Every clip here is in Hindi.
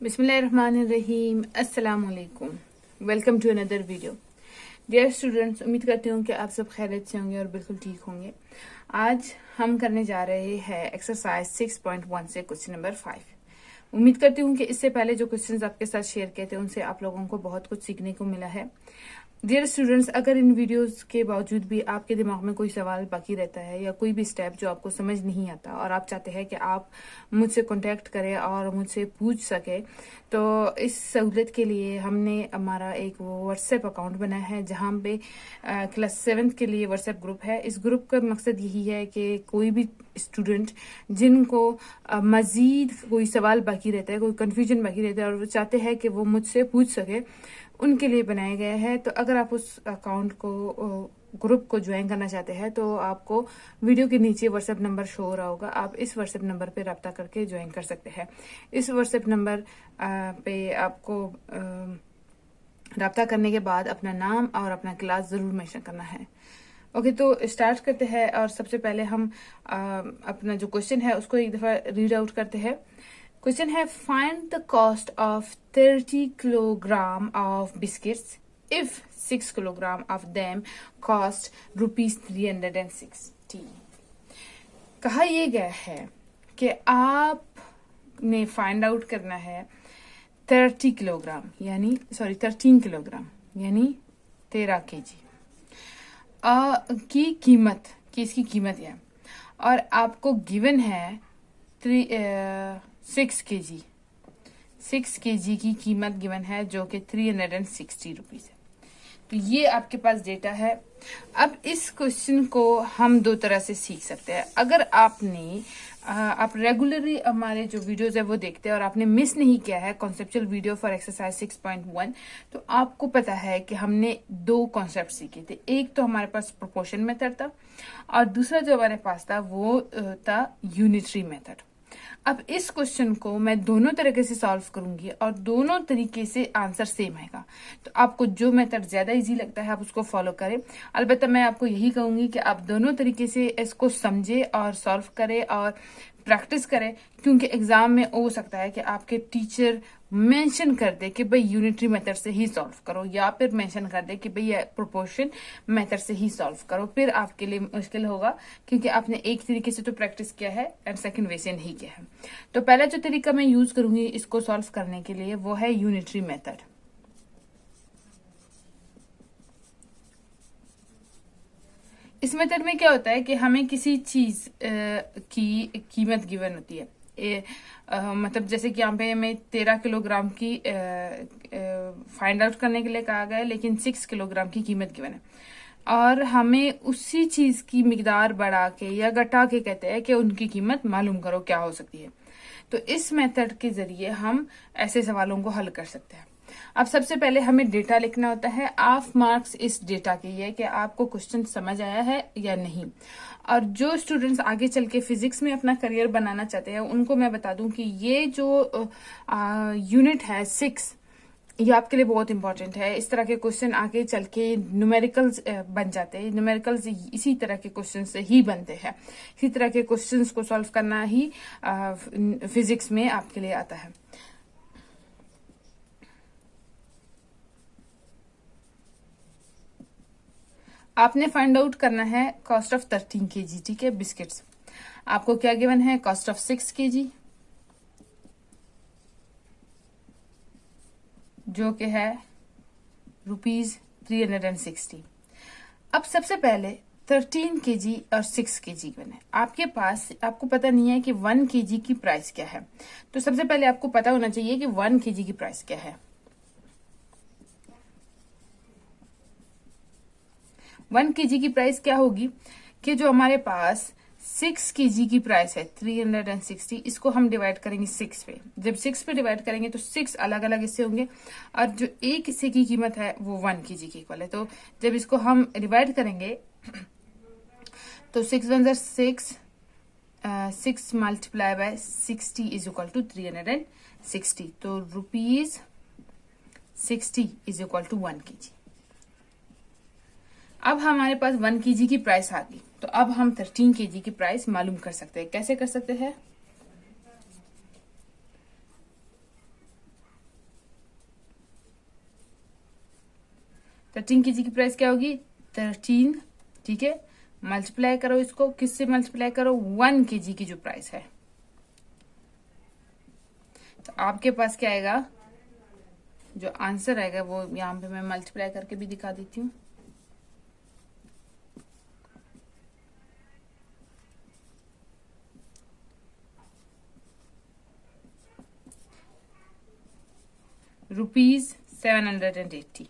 बिस्मिल्लाहिर्रहमानिर्रहीम, अस्सलाम वालेकुम। Welcome to another video. Dear students, उम्मीद करती हूँ कि आप सब खैरियत से होंगे और बिल्कुल ठीक होंगे। आज हम करने जा रहे हैं एक्सरसाइज 6.1 से क्वेश्चन नंबर 5। उम्मीद करती हूँ कि इससे पहले जो क्वेश्चंस आपके साथ शेयर किए थे उनसे आप लोगों को बहुत कुछ सीखने को मिला है। डियर स्टूडेंट्स, अगर इन वीडियोस के बावजूद भी आपके दिमाग में कोई सवाल बाकी रहता है या कोई भी स्टेप जो आपको समझ नहीं आता और आप चाहते हैं कि आप मुझसे कांटेक्ट करें और मुझसे पूछ सके, तो इस सहूलियत के लिए हमने हमारा एक व्हाट्सएप अकाउंट बनाया है जहाँ पे क्लास 7th के लिए व्हाट्सएप ग्रुप है। इस ग्रुप का मकसद यही है कि कोई भी स्टूडेंट जिनको मजीद कोई सवाल बाकी रहता है, कोई कंफ्यूजन बाकी रहता है और वो चाहते हैं कि वो मुझसे पूछ सके, उनके लिए बनाया गया है। तो अगर आप उस अकाउंट को ग्रुप को ज्वाइन करना चाहते हैं तो आपको वीडियो के नीचे व्हाट्सएप नंबर शो हो रहा होगा, आप इस व्हाट्सएप नंबर पे रब्ता करके ज्वाइन कर सकते हैं। इस व्हाट्सएप नंबर पे आपको रब्ता करने के बाद अपना नाम और अपना क्लास जरूर मेंशन करना है। ओके, तो स्टार्ट करते हैं और सबसे पहले हम अपना जो क्वेश्चन है उसको एक दफा रीड आउट करते हैं। क्वेश्चन है, find the cost of 30 kilogram of biscuits if 6 kilogram of them cost ₹360। कहा यह गया है कि आपने फाइंड आउट करना है 13 किलोग्राम यानी 13 केजी की कीमत की इसकी कीमत है और आपको गिवन है 6 केजी की कीमत गिवन है जो कि 360 रुपीज है। तो ये आपके पास डेटा है। अब इस क्वेश्चन को हम दो तरह से सीख सकते हैं। अगर आप रेगुलरली हमारे जो वीडियोस है वो देखते हैं और आपने मिस नहीं किया है कॉन्सेप्चुअल वीडियो फॉर एक्सरसाइज 6.1, तो आपको पता है कि हमने दो कॉन्सेप्ट सीखे थे। एक तो हमारे पास प्रोपोर्शन मेथड था और दूसरा जो हमारे पास था वो था यूनिटरी मेथड। अब इस क्वेश्चन को मैं दोनों तरीके से सॉल्व करूंगी और दोनों तरीके से आंसर सेम आएगा। तो आपको जो मेथड ज्यादा इजी लगता है आप उसको फॉलो करें। अलबत्ता मैं आपको यही कहूंगी कि आप दोनों तरीके से इसको समझे और सॉल्व करें और प्रैक्टिस करें, क्योंकि एग्जाम में हो सकता है कि आपके टीचर मेंशन कर दे कि भाई यूनिटरी मेथड से ही सॉल्व करो या फिर मेंशन कर दे कि भाई प्रोपोर्शन मेथड से ही सॉल्व करो। फिर आपके लिए मुश्किल होगा क्योंकि आपने एक तरीके से तो प्रैक्टिस किया है एंड सेकंड वे से नहीं किया है। तो पहला जो तरीका मैं यूज करूंगी इसको सॉल्व करने के लिए वो है यूनिटरी मेथड। इस मेथड में क्या होता है कि हमें किसी चीज की कीमत गिवन होती है। मतलब जैसे कि यहाँ पे हमें 13 किलोग्राम की फाइंड आउट करने के लिए कहा गया है, लेकिन 6 किलोग्राम की कीमत गिवन है और हमें उसी चीज की मिकदार बढ़ा के या घटा के कहते हैं कि उनकी कीमत मालूम करो क्या हो सकती है। तो इस मेथड के जरिए हम ऐसे सवालों को हल कर सकते हैं। अब सबसे पहले हमें डेटा लिखना होता है। हाफ मार्क्स इस डेटा के ये कि आपको क्वेश्चन समझ आया है या नहीं। और जो स्टूडेंट्स आगे चल के फिजिक्स में अपना करियर बनाना चाहते हैं उनको मैं बता दूं कि ये जो यूनिट है 6, ये आपके लिए बहुत इंपॉर्टेंट है। इस तरह के क्वेश्चन आगे चल के न्यूमेरिकल्स बन जाते हैं। न्यूमेरिकल्स इसी तरह के क्वेश्चन से ही बनते हैं। इसी तरह के क्वेश्चंस को सॉल्व करना ही फिजिक्स में आपके लिए आता है। आपने फाइंड आउट करना है कॉस्ट ऑफ 13 केजी, ठीक है, बिस्किट्स। आपको क्या गिवन है? कॉस्ट ऑफ 6 केजी जो कि है ₹360। अब सबसे पहले 13 केजी और 6 केजी गिवन है आपके पास। आपको पता नहीं है कि 1 केजी की प्राइस क्या है। तो सबसे पहले आपको पता होना चाहिए कि 1 केजी की प्राइस क्या है। 1 केजी की प्राइस क्या होगी कि जो हमारे पास 6 केजी की प्राइस है 360, इसको हम डिवाइड करेंगे 6 पे। जब 6 पे डिवाइड करेंगे तो 6 अलग अलग हिस्से होंगे और जो एक हिस्से की कीमत है वो 1 केजी की इक्वल है। तो जब इसको हम डिवाइड करेंगे तो 6 1 6, 6 multiply by 60 is equal to 360। तो ₹60 इज इक्वल टू 1 केजी। अब हमारे पास 1 केजी की प्राइस आ गई, तो अब हम 13 केजी की प्राइस मालूम कर सकते हैं। कैसे कर सकते हैं? 13 केजी की प्राइस क्या होगी 13, ठीक है। मल्टीप्लाई करो इसको, किससे मल्टीप्लाई करो 1 केजी की जो प्राइस है, तो आपके पास क्या आएगा, जो आंसर आएगा वो यहाँ पे मैं मल्टीप्लाई करके भी दिखा देती हूँ। ₹780,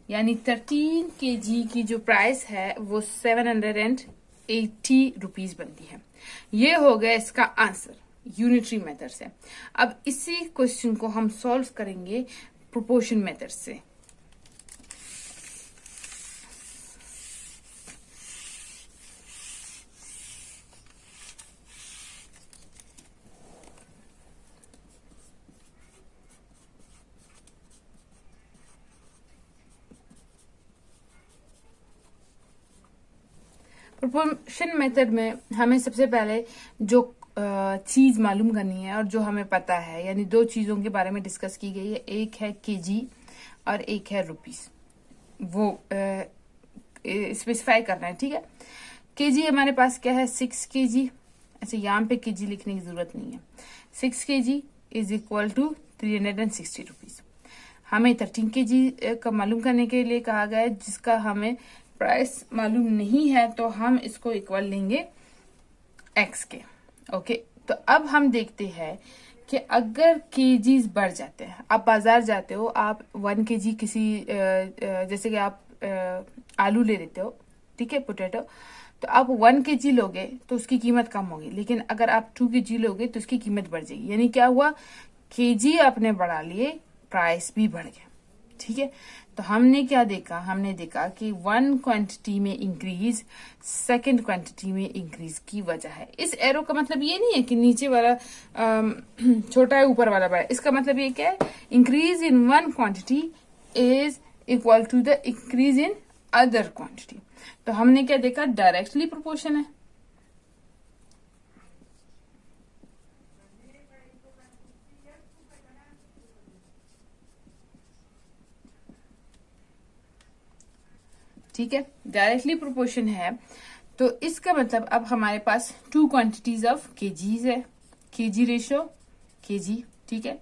यानी 13 केजी की जो प्राइस है वो 780 रुपीज बनती है। ये हो गया इसका आंसर यूनिटरी मेथड से। अब इसी क्वेश्चन को हम सॉल्व करेंगे प्रोपोर्शन मेथड से। प्रोपोर्शन मेथड में हमें सबसे पहले जो चीज मालूम करनी है और जो हमें पता है, यानी दो चीजों के बारे में डिस्कस की गई है, एक है केजी और एक है रुपीस, वो स्पेसिफाई करना है, ठीक है। केजी हमारे पास क्या है 6 केजी, अच्छा यहाँ पे केजी लिखने की जरूरत नहीं है। 6 kg is equal to 360 rupees. हमें 13 केजी का मालूम करने के लिए कहा गया है, जिसका हमें प्राइस मालूम नहीं है, तो हम इसको इक्वल लेंगे एक्स के। ओके, तो अब हम देखते हैं कि अगर केजीज बढ़ जाते हैं, आप बाजार जाते हो, आप 1 केजी किसी जैसे कि आप आलू ले लेते हो, ठीक है, पोटैटो, तो आप 1 केजी लोगे तो उसकी कीमत कम होगी, लेकिन अगर आप 2 केजी लोगे तो उसकी कीमत बढ़ जाएगी। यानी क्या हुआ, केजी आपने बढ़ा लिए, प्राइस भी बढ़ गया, ठीक है। तो हमने क्या देखा, हमने देखा कि 1 क्वांटिटी में इंक्रीज सेकंड क्वांटिटी में इंक्रीज की वजह है। इस एरो का मतलब ये नहीं है कि नीचे वाला छोटा है ऊपर वाला बड़ा है, इसका मतलब ये क्या है, increase in 1 quantity is equal to the increase in other quantity. तो हमने क्या देखा, डायरेक्टली प्रोपोर्शन है। ठीक है, डायरेक्टली प्रोपोर्शन है, तो इसका मतलब अब हमारे पास 2 क्वांटिटीज ऑफ केजीज है, केजी रेशो केजी, ठीक है,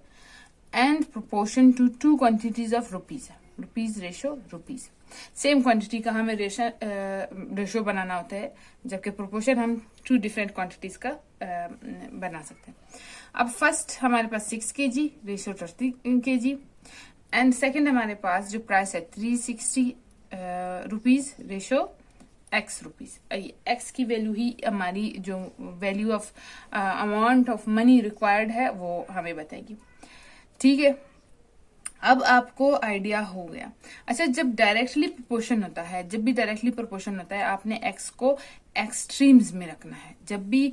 and proportion to 2 quantities of rupees है, rupees ratio rupees. Same quantity का हमें रेशो बनाना होता है, जबकि प्रोपोर्शन हम 2 डिफरेंट क्वांटिटीज का बना सकते हैं। अब फर्स्ट हमारे पास 6 KG ratio 30 KG, and second हमारे पास जो प्राइस है 360 rupees ratio x rupees. X की वैल्यू ही हमारी जो value of amount of money required है वो हमें बताएगी, ठीक है। अब आपको आइडिया हो गया। अच्छा, जब डायरेक्टली प्रोपोर्शन होता है, जब भी डायरेक्टली प्रोपोर्शन होता है, आपने एक्स को एक्सट्रीम्स में रखना है। जब भी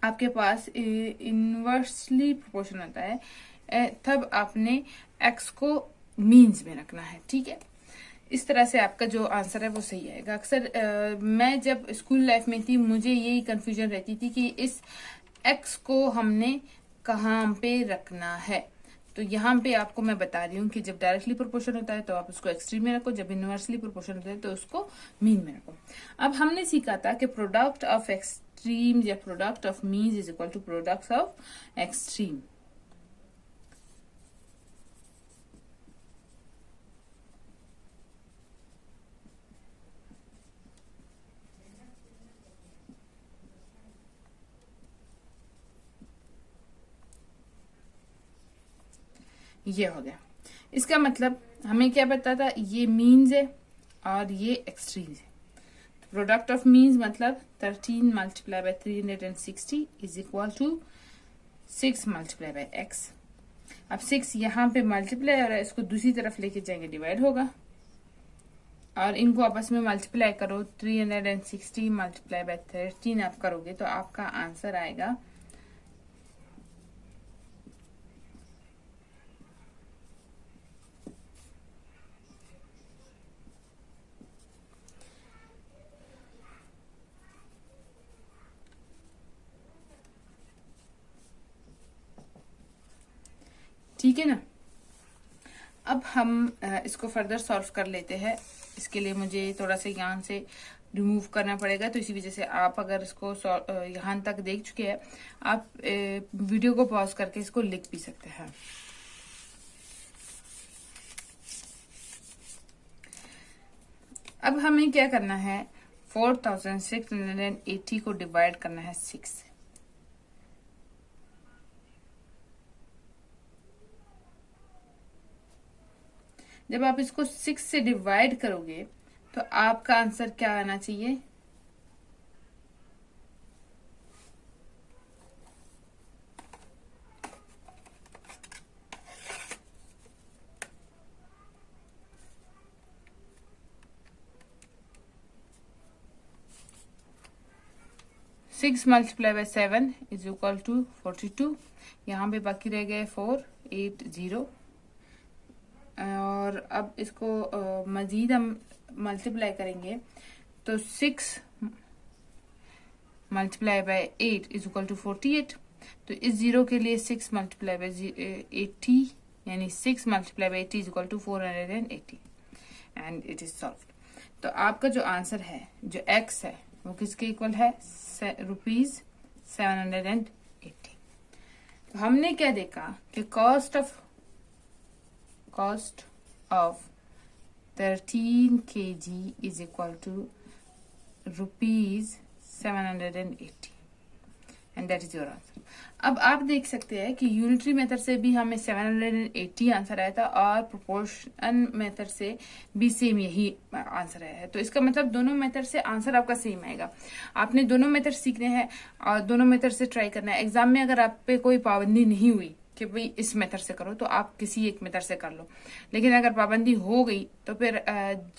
आपके पास इनवर्सली प्रोपोर्शन होता है, तब आपने एक्स को मीन्स में रखना है, ठीक है। इस तरह से आपका जो आंसर है वो सही आएगा। अक्सर मैं जब स्कूल लाइफ में थी, मुझे यही कंफ्यूजन रहती थी कि इस एक्स को हमने कहाँ पे रखना है। तो यहाँ पे आपको मैं बता रही हूँ कि जब डायरेक्टली प्रोपोर्शन होता है तो आप उसको एक्सट्रीम में रखो, जब इनवर्सली प्रोपोर्शन होता है तो उसको मीन में रखो। अब हमने सीखा था कि प्रोडक्ट ऑफ एक्सट्रीम या product of mean is equal to product of extreme. ये हो गया। इसका मतलब हमें क्या पता था, ये मीन्स है और ये एक्सट्रीम्स है। प्रोडक्ट ऑफ मीन्स मतलब 13 multiply by 360 is equal to 6 multiply by x. अब 6 यहाँ पे मल्टीप्लाई हो रहा है, इसको दूसरी तरफ लेके जाएंगे डिवाइड होगा, और इनको आपस में मल्टीप्लाई करो। 360 मल्टीप्लाई बाय 13 आप करोगे तो आपका आंसर आएगा ठीक है ना। अब हम इसको फर्दर सॉल्व कर लेते हैं। इसके लिए मुझे थोड़ा सा यहाँ से रिमूव करना पड़ेगा, तो इसी वजह से आप अगर इसको यहाँ तक देख चुके हैं, आप वीडियो को पॉज करके इसको लिख भी सकते हैं। अब हमें क्या करना है, 4680 को डिवाइड करना है 6 से। जब आप इसको 6 से डिवाइड करोगे तो आपका आंसर क्या आना चाहिए, 6 multiply by 7 is equal to 42। यहाँ पे बाकी रह गए 480, और अब इसको मजीद हम मल्टीप्लाई करेंगे तो 6 multiply by 8 is equal to 48। तो इस जीरो के लिए 6 मल्टीप्लाई बाय 80 यानी 6 multiply by 80 is equal to 480 and it is solved. तो आपका जो आंसर है, जो x है, वो किसके इक्वल है, ₹780। तो हमने क्या देखा कि cost of 13 kg is equal to ₹780 and that is your answer. अब आप देख सकते हैं कि यूनिटरी मेथड से भी हमें 780 आंसर आया था और प्रोपोर्शन मेथड से भी सेम यही आंसर आया है। तो इसका मतलब दोनों मेथड से आंसर आपका सेम आएगा। आपने दोनों मेथड सीखने हैं और दोनों मेथड से ट्राई करना है। एग्जाम में अगर आप पे कोई पाबंदी नहीं हुई कि भाई इस मेथड से करो, तो आप किसी एक मेथड से कर लो, लेकिन अगर पाबंदी हो गई तो फिर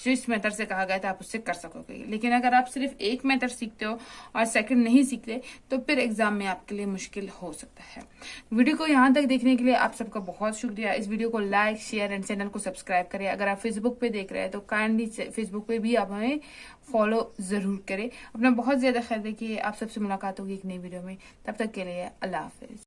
जिस मेथड से कहा गया था आप उससे कर सकोगे। लेकिन अगर आप सिर्फ एक मेथड सीखते हो और सेकंड नहीं सीखते तो फिर एग्जाम में आपके लिए मुश्किल हो सकता है। वीडियो को यहाँ तक देखने के लिए आप सबका बहुत शुक्रिया। इस वीडियो को लाइक, शेयर एंड चैनल को सब्सक्राइब करें। अगर आप फेसबुक पे देख रहे हैं तो काइंडली फेसबुक पे भी आप हमें फॉलो जरूर करें। अपना बहुत ज्यादा ख्याल रखिए। आप सबसे मुलाकात होगी एक नई वीडियो में, तब तक के लिए अल्लाह हाफिज।